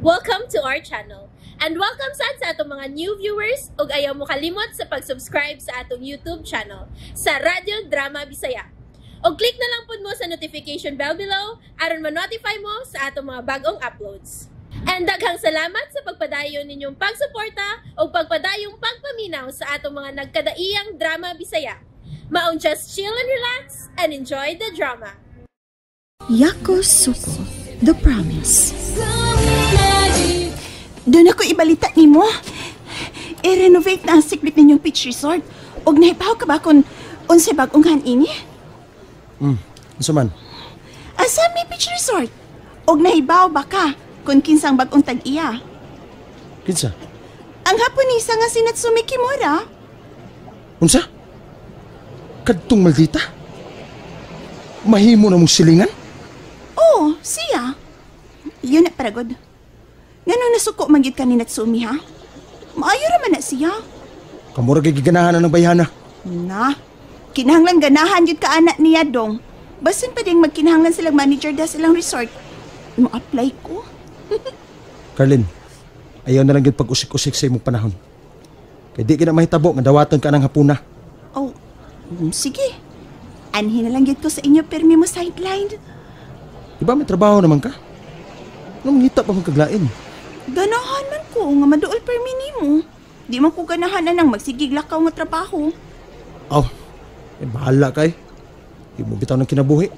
Welcome to our channel. And welcome sa atong mga new viewers ug ayaw mo kalimot sa pag-subscribe sa atong YouTube channel sa Radyo Drama Bisaya. O click na lang pud mo sa notification bell below aron ma-notify mo sa atong mga bagong uploads. And daghang salamat sa pagpadayon ninyong pagsuporta o pagpadayong pagpaminaw sa atong mga nagkadaiyang Drama Bisaya. Maong just chill and relax and enjoy the drama. Yakosuko, The Promise. Doon ako ibalita ni mo. I-renovate na ang sikbit ninyong beach resort. Og nahipaw ka ba kung unsay bagong ini? Asa man? Asa may beach resort? Og nahibaw ba ka kung kinsang bagong tag-iya? Kinsa? Ang Haponesa nga si Natsumi Kimura. Unsa? Kadtong maldita? Mahimo na mong silingan? Oo, siya. Yun na paragod. Ganun nasuko manggit ka ni Natsumi, ha? Maayo raman na siya. Kamura kay giganahan ng bayhana. Na, kinahanglan ganahan yun ka anak niya dong. Basin pa ding magkinahanglan silang manager da silang resort. Ma-apply ko. Carlin, ayaw na lang yun pag-usik-usik sa imong panahon. Kaya di ka na mahitabo nga dawatan ka ng hapuna. Oh, sige. Anhin na lang yun ko sa inyo permi mo sideline. Diba may trabaho naman ka? Anong ngita pa magkaglain? Ganahan man ko nga maduol permi nimo. Di man ko ganahan na nang magsigig lakaw nga trabaho. Bahala kay. Di mo bitaw ng kinabuhi.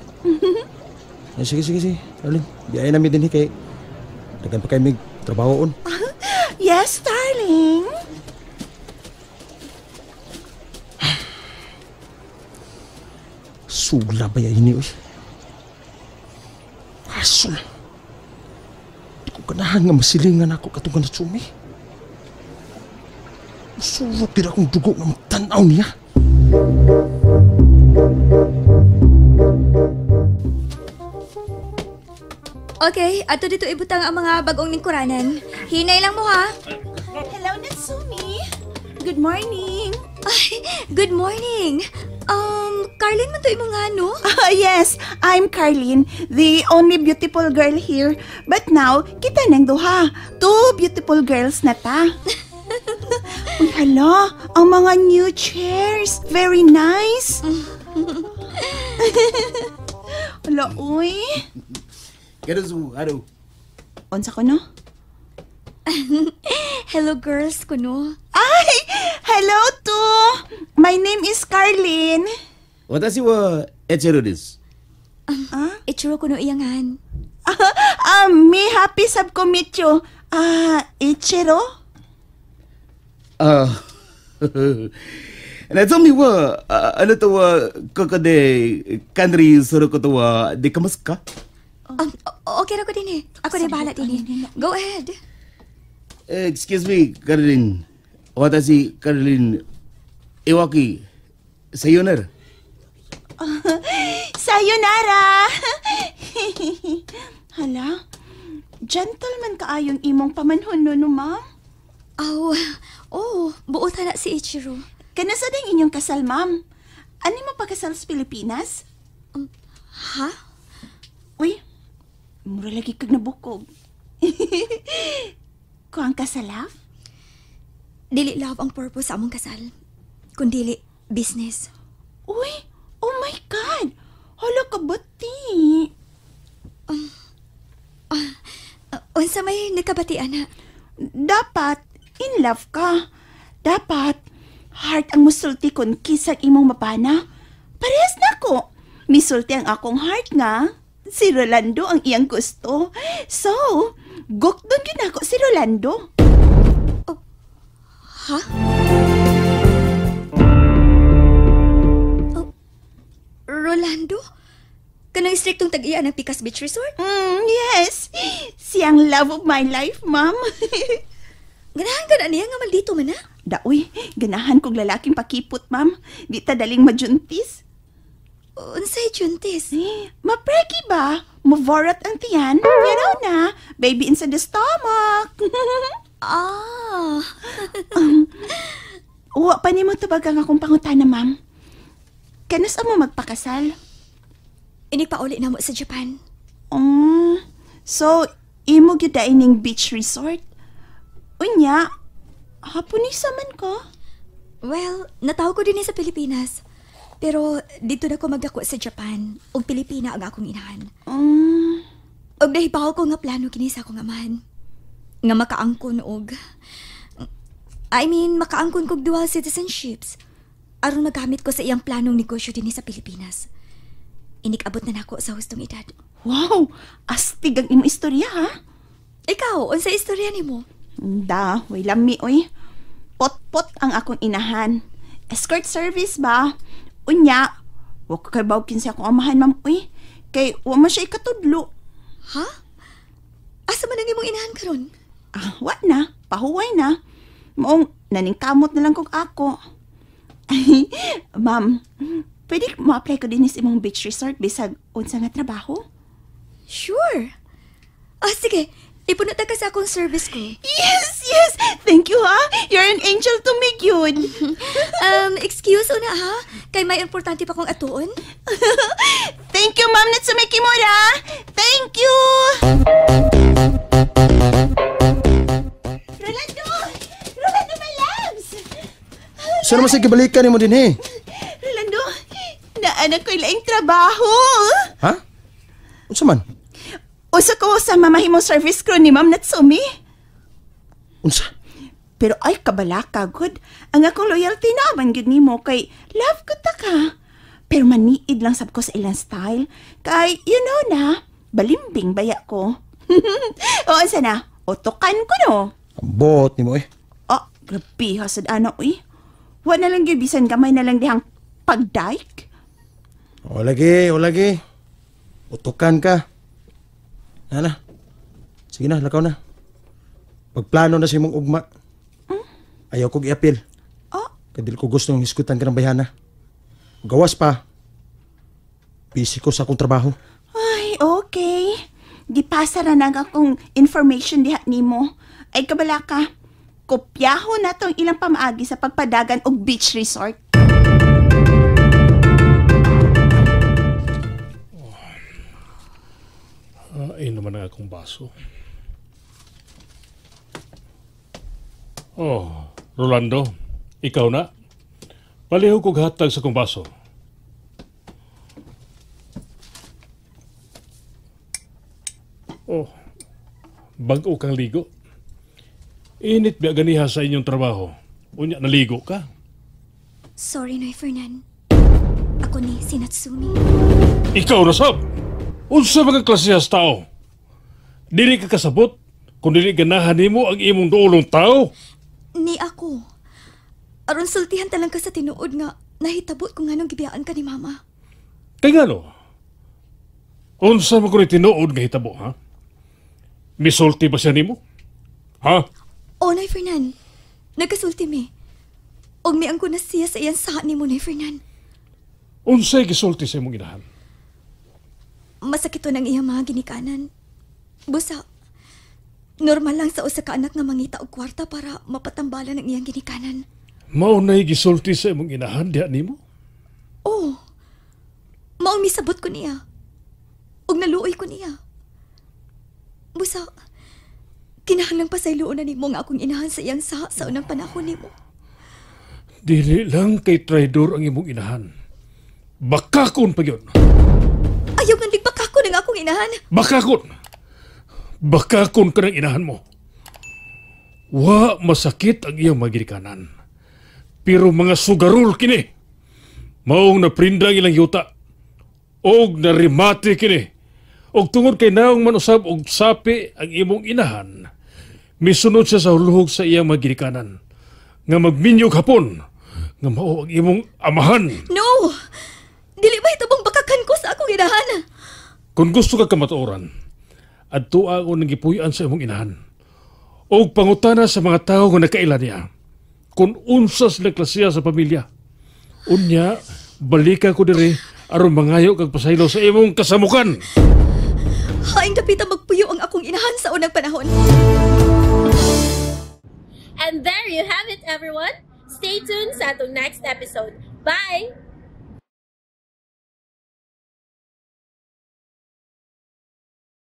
Sige. Carlin, biyahe namin din kay dagan pa kayo may trabaho on. Yes, darling. Sula ba yan ini, oy? Asul. Di ko ganahan nga masilingan ako katong Natsumi. Usurot din akong dugo nga magtanaw niya. Okay, ato dito ibutang ang mga bagong lingkuranan. Hinay lang mo ha. Hello, Natsumi. Good morning. Ay, good morning. Carlin man to imong ano? Yes, I'm Carlin, the only beautiful girl here. But now, kita nang duha. 2 beautiful girls na ta. Uy, hala, ang mga new chairs. Very nice. Hala, uy. Ano? Unsa ko, no? Hello girls, kuno. Ay, hello to. My name is Carlin. 私はエチェルです。 Itsuro kuno iyangan. Me happy sab ko meet you. Ichiro? 夏美はあなたはここで管理することはできますか？ Okay ra ko din eh. Ako na bahala din eh. Go ahead. Excuse me, Caroline. 私、Caroline, Iwaki, sayonara. Sayonara! Hala, gentleman kaayong imong pamanhon no, ma'am? Buot na si Ichiro. Kanasa din inyong kasal, ma'am? Ano mo pagkasal sa Pilipinas? Ha? Uy, mura lagi kag nabukog. Kuang kasalaf? Dili love ang purpose sa among kasal. Kundili business. Uy, oh my God! Hala ka bati! Unsa may nakabatian na? Dapat, in love ka. Dapat, heart ang musulti kun kisag imong mapana. Parehas na ko. Misulti ang akong heart nga. Si Rolando ang iyang gusto. So, gukdon yun ako si Rolando. Ha? Rolando? Kanang istriktong tag-iya ng Picas Beach Resort? Yes. Siyang love of my life, ma'am. Ganahan ka na niya nga maldito man na? Daoy, ganahan kong lalaking pakipot, ma'am. Di ta daling majuntis. Unsay juntis? Mapreki ba? Mavorot ang tiyan? You know na, baby inside the stomach. Uwa pa ni mo tabagang akong pangutana, ma'am. Kanas mo magpakasal? Ini pa uli na mo sa Japan. So, imo gyud ining beach resort. Unya, hapon ni saman ko. Well, nataw ko din sa Pilipinas. Pero dito na ko magdako sa Japan. Og Pilipina ang akong inahan. Og nahibaw ko nga plano kini sa akong amahan. Nga makaangkon og... makaangkon kog dual citizenships. Aron magamit ko sa iyang planong negosyo din sa Pilipinas. Inikabot na nako sa hustong edad. Wow, astig ang imo istorya ha. Ikaw, unsa istorya nimo? Da, way lami oy. Pot-pot ang akong inahan. Escort service ba? Unya, wa ko kay bawkin sa akong amahan, ma'am, uy. Kay, wa man siya ikatudlo. Ha? Asa man ang imong inahan karon? Wa na. Pahuway na. Maong, naningkamot na lang kong ako. Ay, ma'am, pwede ma-apply ko din sa imong beach resort bisag unsa nga trabaho? Sure. Sige. Ipunot ka sa akong service ko. Yes! Thank you, ha? You're an angel to me, yun. Excuse una, ha? Kay may importante pa kong atuon. Thank you, Ma'am Natsume Kimura. Thank you! Rolando, my loves! Saan naman sa gibalikan ni mo din eh? Rolando, naanak ko'y laing trabaho. Ha? Unsa man? Usa ko sa mamahimong service crew ni Ma'am Natsume. Unsa? Pero ay kabalaka, good. Ang akong loyalty naman, good ni mo, kay love ko ta ka. Pero maniid lang sab ko sa ilang style. Kay, you know na, balimbing baya ko. O, asa na? Otokan ko no. Ambot ni mo eh. Grabe, hasad ana, uy. Wa na lang yun, bisan gamay na lang dihang pagdike. O lagi. Utukan ka. Nana. Sige na, lakaw na. Pagplano na si mong ugma. Ayaw kong i-appeal. Kadil ko gusto ng iskutan ka ng bayana. Gawas pa. Busy ko sa akong trabaho. Ay, okay. Gipasa ra na akong information diha nimo. Ay kabala ka. Kopyaho na tong ilang pamaagi sa pagpadagan og beach resort. Ay naman ang akong baso. Rolando, ikaw na. Palihog kong hatag sa akong baso. Bag-o kang ligo. Init ba ganiha sa inyong trabaho? Unya, naligo ka? Sorry, Noy Fernan. Ako ni si Natsumi. Ikaw na sab! Unsa mga klasehas tao? Dili ka kasabot kung dili ganahan nimo ang imong duolong tao? Ni ako. Aron sultihan talang ka sa tinuod nga nahitabot kung anong gibiyaan ka ni Mama. Kaya nga no? Unsa mo kung tinuod nga hitabo, ha? Misulti ba siya nimo? Ha? Noy Fernan. Nagkasulti mi. Og mi ang kunas siya sa iyan saha ni mo, Noy Fernan. Unsay gisulti sa imong inahan? Masakit to ng iyang mga ginikanan. Busa, normal lang sa usa ka anak nga mangita og kwarta para mapatambalan ang iyang ginikanan. Mao na'y gisulti sa imong inahan diha nimo? Maong misabot ko niya. Og naluoy ko niya. Busa, kinahanglang pasayloon na nimo nga akong inahan sa iyang saha sa unang panahon nimo. Dili lang kay traidor ang imong inahan. Bakakon pa yun. Ayaw nga nagbakakon ang akong inahan. Bakakon! Bakakon ka ng inahan mo. Wa masakit ang iyang magirikanan. Pero mga sugarol kini. Maong naprinda ang ilang yuta. Og narimate kini. Og tungod kay naong manusab og sapi ang imong inahan. Misunod siya sa huluhog sa iyang magirikanan. Nga magminyog hapon. Nga mao ang imong amahan. No! Dili ba itabang bakakan ko sa akong inahan? Kung gusto ka kamatuoran, at tuwa ko nagipuyan sa imong inahan. O pangutana sa mga tao nga nakaila niya. Kung unsas na klasiya sa pamilya. Unya, balika ko diri aron mangayo kag pasaylo sa imong kasamukan. Haing dapita magpuyo ang akong inahan sa unang panahon. And there you have it, everyone. Stay tuned sa atong next episode. Bye!